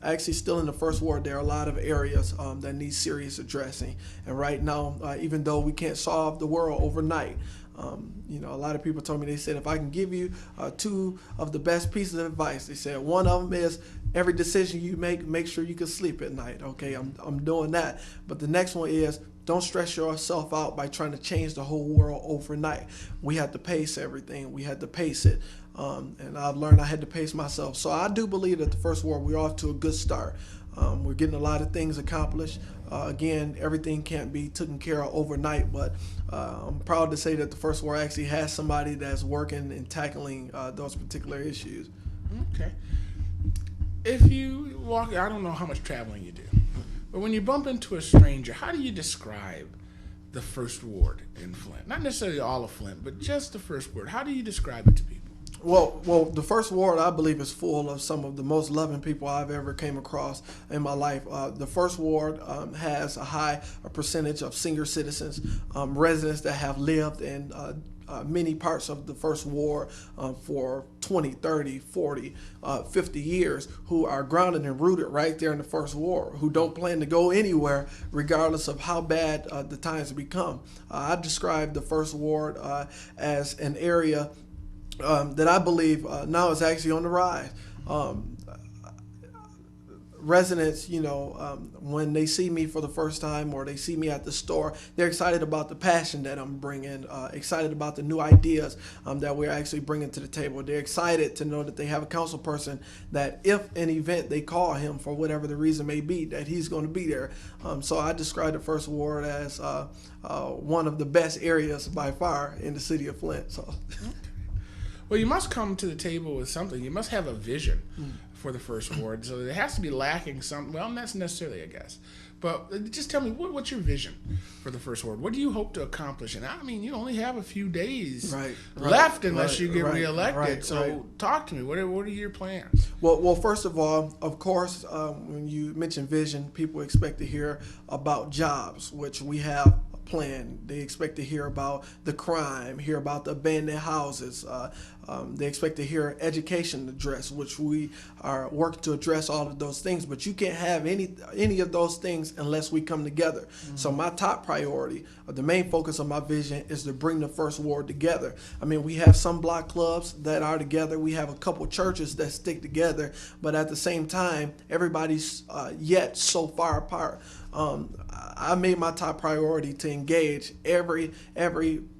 Actually, still in the first ward, there are a lot of areas that need serious addressing. And right now, even though we can't solve the world overnight, a lot of people told me, they said, if I can give you two of the best pieces of advice, they said one of them is every decision you make sure you can sleep at night. Okay, I'm doing that. But the next one is don't stress yourself out by trying to change the whole world overnight. We had to pace everything. We had to pace it. And I've learned I had to pace myself. So I do believe that the first ward, we're off to a good start. We're getting a lot of things accomplished. Again, everything can't be taken care of overnight, but I'm proud to say that the first ward actually has somebody that's working and tackling those particular issues. Okay. If you walk, I don't know how much traveling you do, but when you bump into a stranger, how do you describe the first ward in Flint? Not necessarily all of Flint, but just the first ward. How do you describe it to people? Well, the first ward, I believe, is full of some of the most loving people I've ever came across in my life. The first ward has a high percentage of senior citizens, residents that have lived in many parts of the first ward for 20, 30, 40, 50 years, who are grounded and rooted right there in the first ward, who don't plan to go anywhere regardless of how bad the times become. I describe the first ward as an area that I believe now is actually on the rise. Residents, when they see me for the first time or they see me at the store, they're excited about the passion that I'm bringing, excited about the new ideas that we're actually bringing to the table. They're excited to know that they have a council person that if an event they call him for whatever the reason may be, that he's going to be there. So I describe the first ward as one of the best areas by far in the city of Flint. So. Well, you must come to the table with something. You must have a vision for the first ward. So it has to be lacking something. Well, not necessarily, I guess. But just tell me, what's your vision for the first ward? What do you hope to accomplish? And I mean, you only have a few days left unless you get reelected. So talk to me. What are your plans? Well, first of all, of course, when you mention vision, people expect to hear about jobs, which we have plan. They expect to hear about the crime, hear about the abandoned houses. They expect to hear education addressed, which we are working to address all of those things. But you can't have any of those things unless we come together. Mm-hmm. So my top priority, the main focus of my vision, is to bring the first ward together. I mean, we have some block clubs that are together. We have a couple churches that stick together. But at the same time, everybody's yet so far apart. I made my top priority to engage every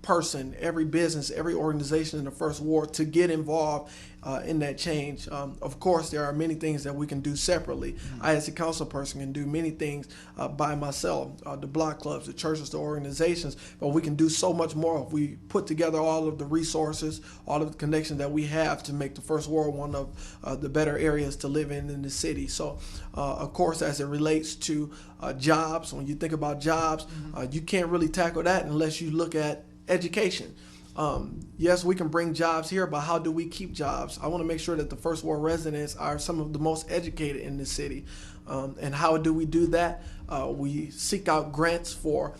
person, every business, every organization in the first ward to get involved in that change. Of course, there are many things that we can do separately. Mm-hmm. I, as a council person, can do many things by myself, the block clubs, the churches, the organizations, but we can do so much more if we put together all of the resources, all of the connections that we have to make the first ward one of the better areas to live in the city. So, of course, as it relates to jobs, when you think about jobs, mm-hmm. You can't really tackle that unless you look at education. Yes, we can bring jobs here, but how do we keep jobs? I want to make sure that the first ward residents are some of the most educated in the city. And how do we do that? We seek out grants for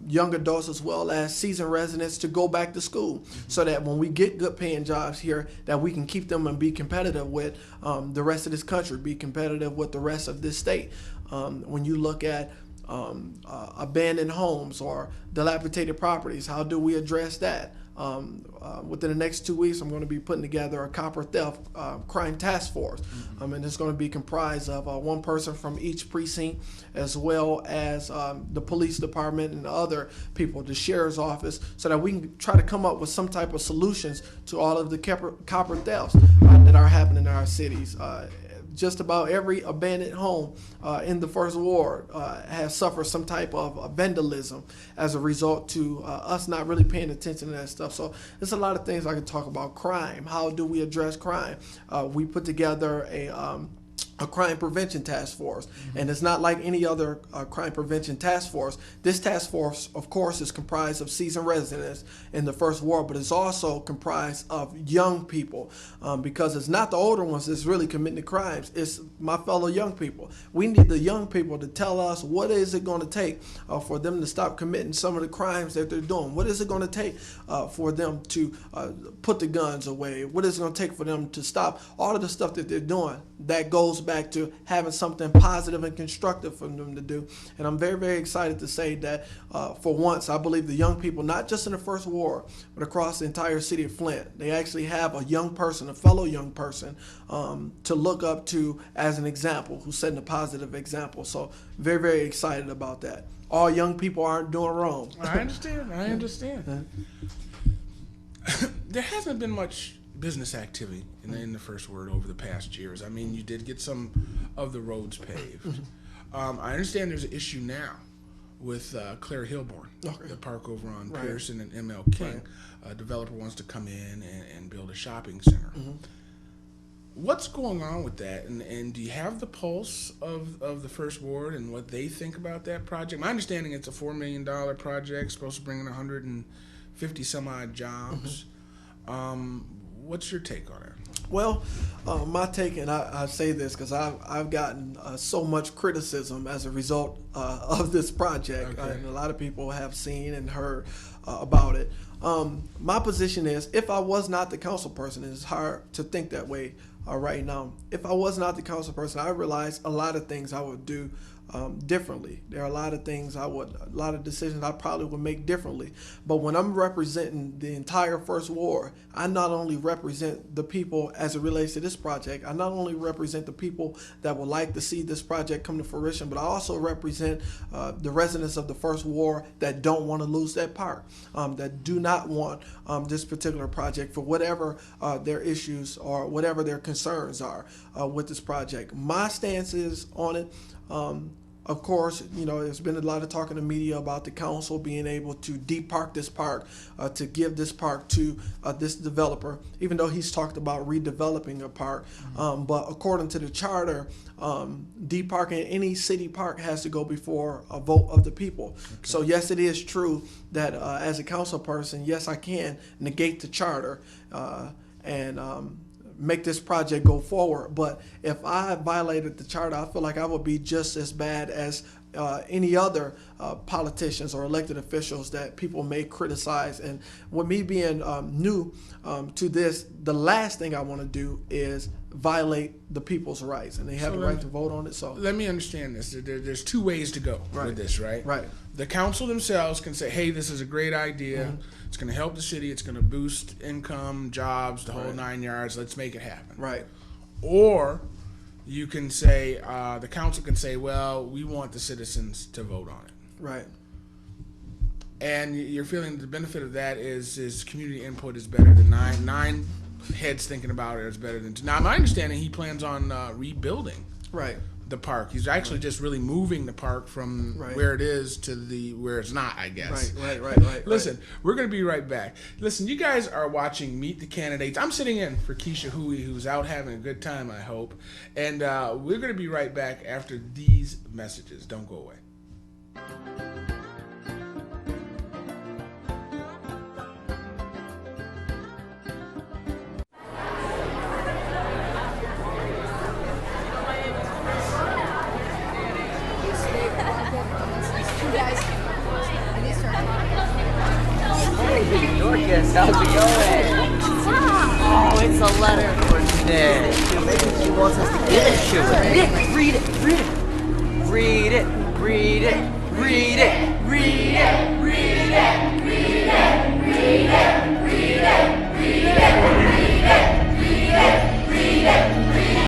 young adults as well as seasoned residents to go back to school, mm-hmm. so that when we get good paying jobs here, that we can keep them and be competitive with the rest of this country, be competitive with the rest of this state. When you look at abandoned homes or dilapidated properties, how do we address that? Within the next 2 weeks, I'm going to be putting together a copper theft crime task force. Mm-hmm. And it's going to be comprised of one person from each precinct, as well as the police department and other people, the sheriff's office, so that we can try to come up with some type of solutions to all of the copper thefts that are happening in our cities. Just about every abandoned home in the first ward has suffered some type of vandalism as a result to us not really paying attention to that stuff. So there's a lot of things I can talk about. Crime. How do we address crime? We put together a crime prevention task force. And it's not like any other crime prevention task force. This task force, of course, is comprised of seasoned residents in the First Ward, but it's also comprised of young people, because it's not the older ones that's really committing the crimes. It's my fellow young people. We need the young people to tell us what is it going to take for them to stop committing some of the crimes that they're doing. What is it going to take for them to put the guns away? What is it going to take for them to stop all of the stuff that they're doing? That goes back to having something positive and constructive for them to do. And I'm very, very excited to say that for once, I believe the young people, not just in the First Ward, but across the entire city of Flint, they actually have a young person, a fellow young person, to look up to as an example, who's setting a positive example. So very, very excited about that. All young people aren't doing wrong. I understand. There hasn't been much business activity in the First Ward over the past years. I mean, you did get some of the roads paved. I understand there's an issue now with Claire Hilborn, the park over on Pearson and ML King. A developer wants to come in and build a shopping center. What's going on with that? And do you have the pulse of the First Ward and what they think about that project? My understanding, it's a $4 million project, supposed to bring in 150 some odd jobs. What's your take on it? Well, my take, and I say this because I've gotten so much criticism as a result of this project, and a lot of people have seen and heard about it. My position is, if I was not the council person, and it's hard to think that way right now, if I was not the council person, I realize a lot of things I would do differently. There are a lot of decisions I probably would make differently. But when I'm representing the entire First Ward, I not only represent the people as it relates to this project, I not only represent the people that would like to see this project come to fruition, but I also represent the residents of the First Ward that don't want to lose that park, that do not want this particular project for whatever their issues or whatever their concerns are with this project. My stance is on it. Of course, there's been a lot of talk in the media about the council being able to depark this park, to give this park to this developer, even though he's talked about redeveloping a park. But according to the charter, deparking any city park has to go before a vote of the people. So yes, it is true that as a council person, yes, I can negate the charter and make this project go forward. But if I violated the charter, I feel like I would be just as bad as any other politicians or elected officials that people may criticize. And with me being new to this, the last thing I want to do is violate the people's rights, and they have the right to vote on it. So let me understand this. There's two ways to go with this, right? Right. The council themselves can say, hey, this is a great idea. It's going to help the city. It's going to boost income, jobs, the whole 9 yards. Let's make it happen. Right. Or you can say, the council can say, well, we want the citizens to vote on it. Right. And you're feeling the benefit of that is community input is better than nine heads thinking about it is better than two. Now, my understanding, he plans on rebuilding the park. He's actually just really moving the park from where it is to where it's not, I guess. Right. Listen, we're going to be right back. Listen, you guys are watching Meet the Candidates. I'm sitting in for Kesha Hoey, who's out having a good time, I hope. And we're going to be right back after these messages. Don't go away. How's it going? Oh, it's a letter for Nick. Maybe she wants us to give it to her. Nick, read it. Read it. Read it. Read it. Read it. Read it. Read it. Read it. Read it. Read it.